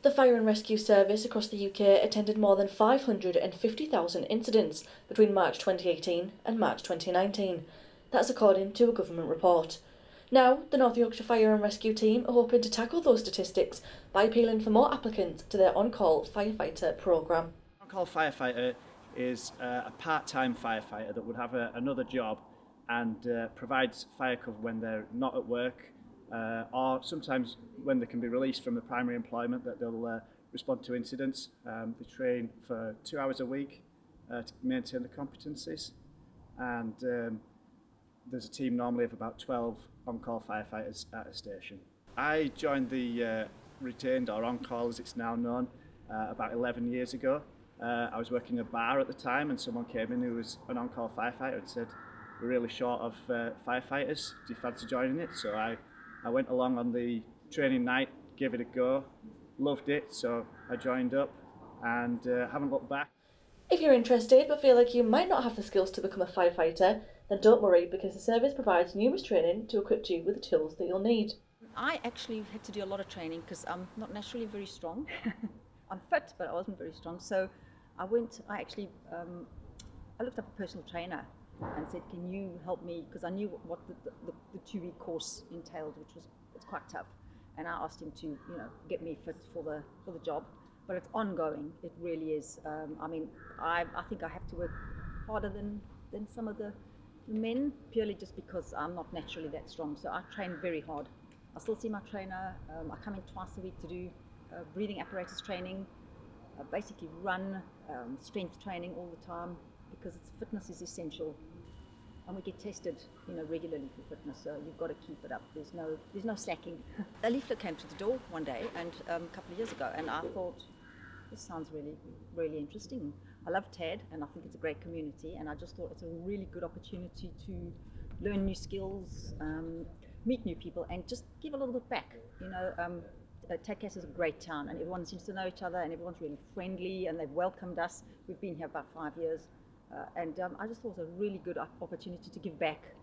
The Fire and Rescue Service across the UK attended more than 550,000 incidents between March 2018 and March 2019. That's according to a government report. Now, the North Yorkshire Fire and Rescue team are hoping to tackle those statistics by appealing for more applicants to their on-call firefighter programme. On-call firefighter is a part-time firefighter that would have another job and provides fire cover when they're not at work, or sometimes when they can be released from the primary employment that they'll respond to incidents. They train for 2 hours a week to maintain the competencies, and there's a team normally of about 12 on-call firefighters at a station. I joined the retained, or on-call as it's now known, about 11 years ago. I was working in a bar at the time and someone came in who was an on-call firefighter and said, "We're really short of firefighters, do you fancy joining it?" So I went along on the training night, gave it a go, loved it, so I joined up and haven't looked back. If you're interested but feel like you might not have the skills to become a firefighter, then don't worry, because the service provides numerous training to equip you with the tools that you'll need. I actually had to do a lot of training because I'm not naturally very strong. I'm fit, but I wasn't very strong. So I looked up a personal trainer and said, "Can you help me?" Because I knew what the 2-week course entailed, which was quite tough. And I asked him to, get me fit for the job. But it's ongoing. It really is. I think I have to work harder than some of the men, purely just because I'm not naturally that strong. So I train very hard. I still see my trainer. I come in twice a week to do breathing apparatus training, basically run, strength training all the time, because fitness is essential. And we get tested, regularly for fitness, so you've got to keep it up. There's no slacking. A leaflet came to the door one day, and a couple of years ago, and I thought, this sounds really, really interesting. I love TAD, and I think it's a great community, and I just thought it's a really good opportunity to learn new skills, meet new people, and just give a little bit back. Tadcaster is a great town, and everyone seems to know each other, and everyone's really friendly, and they've welcomed us. We've been here about 5 years, and I just thought it was a really good opportunity to give back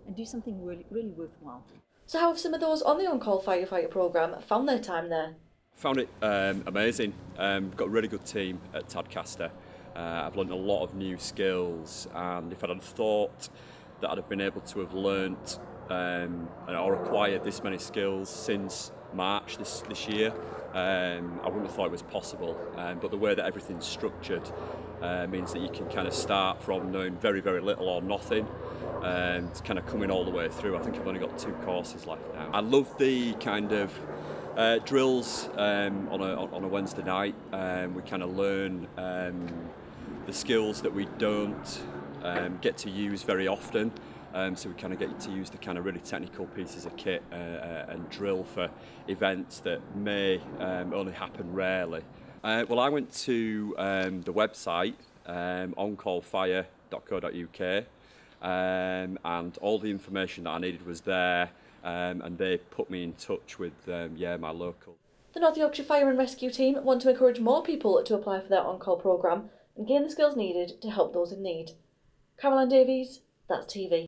and do something really, really worthwhile. So how have some of those on the on-call firefighter programme found their time there? Found it amazing. Got a really good team at Tadcaster. I've learned a lot of new skills, and if I'd have thought that I'd have been able to have learnt or acquired this many skills since March this year, I wouldn't have thought it was possible. But the way that everything's structured means that you can kind of start from knowing very, very little or nothing, and kind of coming all the way through. I think I've only got 2 courses left now. I love the kind of drills on a Wednesday night. We kind of learn the skills that we don't get to use very often. So we kind of get to use the kind of really technical pieces of kit and drill for events that may only happen rarely. Well, I went to the website, oncallfire.co.uk, and all the information that I needed was there, and they put me in touch with my local. The North Yorkshire Fire and Rescue team want to encourage more people to apply for their on-call programme and gain the skills needed to help those in need. Caroline Davies, That's TV.